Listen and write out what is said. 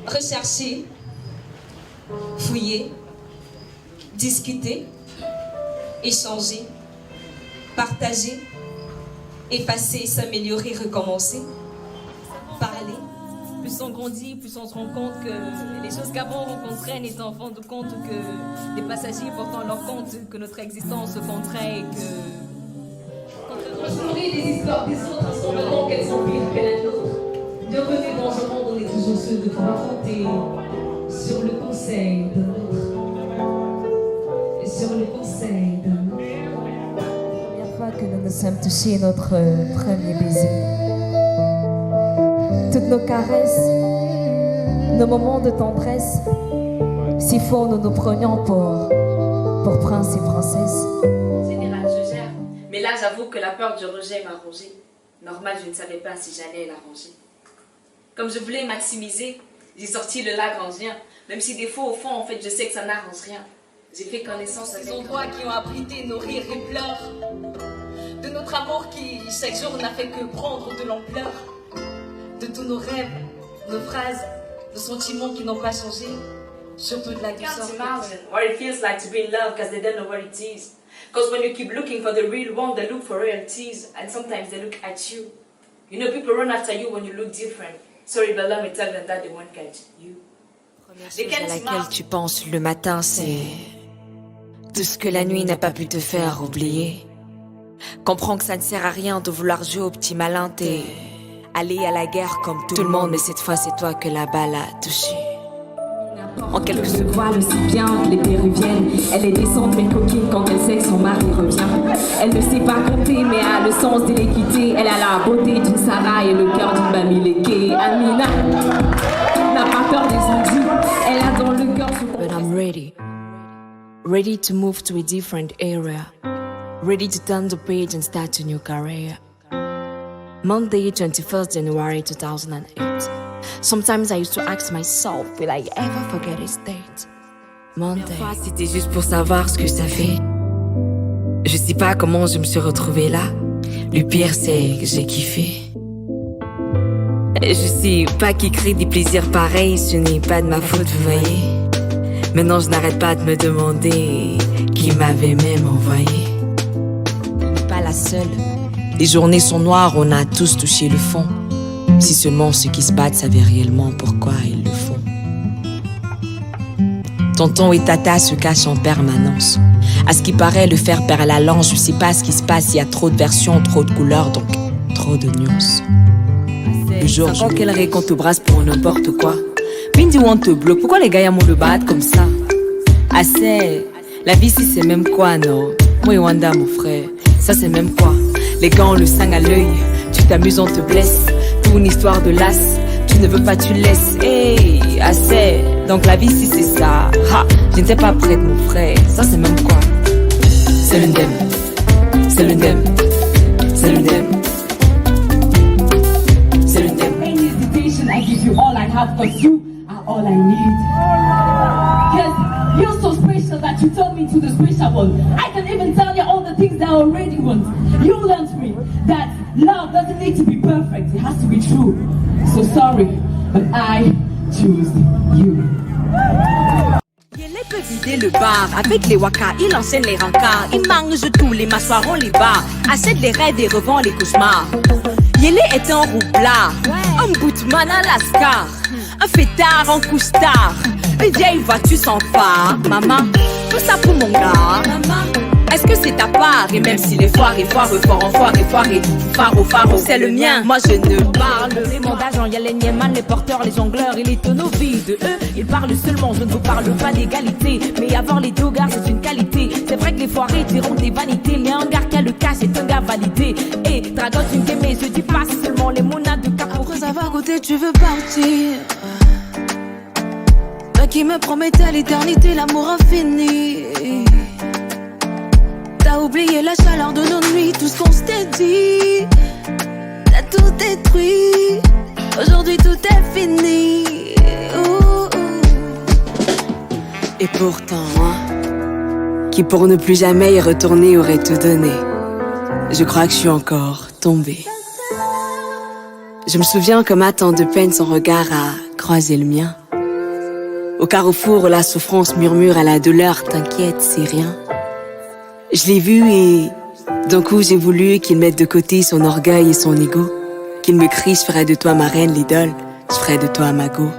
rechercher, fouiller, discuter, échanger, partager, effacer, s'améliorer, recommencer, parler. Plus on grandit, plus on se rend compte que les choses qu'avant on rencontrait n'étant en fin de compte que des passagers portant leur compte, que notre existence se contrait et que... On nourrit les histoires des autres, sans maintenant qu'elles sont pires que la nôtre. Bienvenue dans un monde, on est toujours ceux de vous raconter sur le conseil d'un autre. Et sur le conseil d'un autre. La première fois que nous nous sommes touchés, notre premier baiser. Toutes nos caresses, nos moments de tendresse, si fort nous nous prenions pour princes et princesses. Général, je gère. Mais là, j'avoue que la peur du rejet m'a rongée. Normal, je ne savais pas si j'allais l'arranger. Comme je voulais maximiser, j'ai sorti le Lagrangien. Même si des fois, au fond, en fait, je sais que ça n'arrange rien. J'ai fait connaissance avec... Ces endroits qui ont abrité nos rires et pleurs, de notre amour qui, chaque jour, n'a fait que prendre de l'ampleur, de tous nos rêves, nos phrases, nos sentiments qui n'ont pas changé, surtout de la douceur. Can't imagine what it feels like to be in love because they don't know what it is. Because when you keep looking for the real one, they look for realities, and sometimes they look at you. You know, people run after you when you look different. Sorry, but let me tell them that they won't get you. Première chose à laquelle tu penses le matin, c'est tout ce que la nuit n'a pas pu te faire oublier. Comprends que ça ne sert à rien de vouloir jouer au petit malin, t'es allé à la guerre comme tout le monde, mais cette fois c'est toi que la balle a touché. En quelque se voile aussi bien que les péruviennes. Elle est décente mais coquine quand elle sait que son mari revient. Elle ne sait pas compter mais a le sens de l'équité. Elle a la beauté d'une Sarah et le cœur d'une Bamileke. Amina n'a pas peur des ondus. Elle a dans le cœur ce... But I'm ready. Ready to move to a different area. Ready to turn the page and start a new career. Monday, 21st January 2008. Sometimes I used to ask myself, will I ever forget his date? Monday. C'était juste pour savoir ce que ça fait. Je sais pas comment je me suis retrouvée là. Le pire, c'est que j'ai kiffé. Je sais pas qui crée des plaisirs pareils, ce n'est pas de ma faute, vous voyez. Maintenant, je n'arrête pas de me demander qui m'avait même envoyé. Pas la seule. Les journées sont noires, on a tous touché le fond. Si seulement ceux qui se battent savaient réellement pourquoi ils le font. Tonton et tata se cachent en permanence. À ce qui paraît, le fer perd la lance. Je sais pas ce qui se passe, il y a trop de versions, trop de couleurs, donc trop de nuances. Le jour, je qu'elle raconte au bras pour n'importe quoi. Pindy, on te bloque, pourquoi les gars me le battent comme ça? Assez, la vie si c'est même quoi, non? Moi et Wanda, mon frère, ça c'est même quoi? Les gars ont le sang à l'œil, tu t'amuses, on te blesse. Pour une histoire de lasse, tu ne veux pas, tu laisses. Hey, assez, donc la vie si c'est ça. Ha, je ne sais pas près de mon frère, ça c'est même quoi? C'est l'undem, c'est l'undem, c'est l'undem. C'est l'undem. Any hesitation, I give you all I have, cause you are all I need. Yes, you're so special that you turn me to the special one. I can even tell you all the things that I already want. You learned me that love doesn't need to be perfect, it has to be true. So sorry, but I choose you. Il peut vider le bar avec les waka, il enseigne les rencarts, il mange tous les mâchoires, on les bat, achète les rêves et revend les cauchemars. Yélé est un roublard, un bootman à lascar, un fêtard en couche-tard, une vieille voiture sans phare. Maman, tout ça pour mon gars. Est-ce que c'est ta part? Et même si les foirés, foireux, fort en foire et foiré, faro, faro, c'est le mien. Moi je ne parle. Les mondages, il y a les Nieman, les porteurs, les jongleurs et les tonneaux vides. De eux, ils parlent seulement, je ne vous parle pas d'égalité. Mais avoir les deux gars, c'est une qualité. C'est vrai que les foirés diront des vanités. Mais un gars qui a le cash est un gars validé. Et dragote une mais je dis pas seulement les monades de capot. Après avoir goûté, tu veux partir. Toi qui me promettais l'éternité, l'amour infini. T'as oublié la chaleur de nos nuits, tout ce qu'on s'était dit. T'as tout détruit, aujourd'hui tout est fini. Et pourtant, moi, qui pour ne plus jamais y retourner aurait tout donné, je crois que je suis encore tombée. Je me souviens comme à tant de peine son regard a croisé le mien. Au carrefour où la souffrance murmure à la douleur, t'inquiète, c'est rien. Je l'ai vu et d'un coup j'ai voulu qu'il mette de côté son orgueil et son ego. Qu'il me crie, je ferai de toi ma reine, l'idole, je ferai de toi ma go.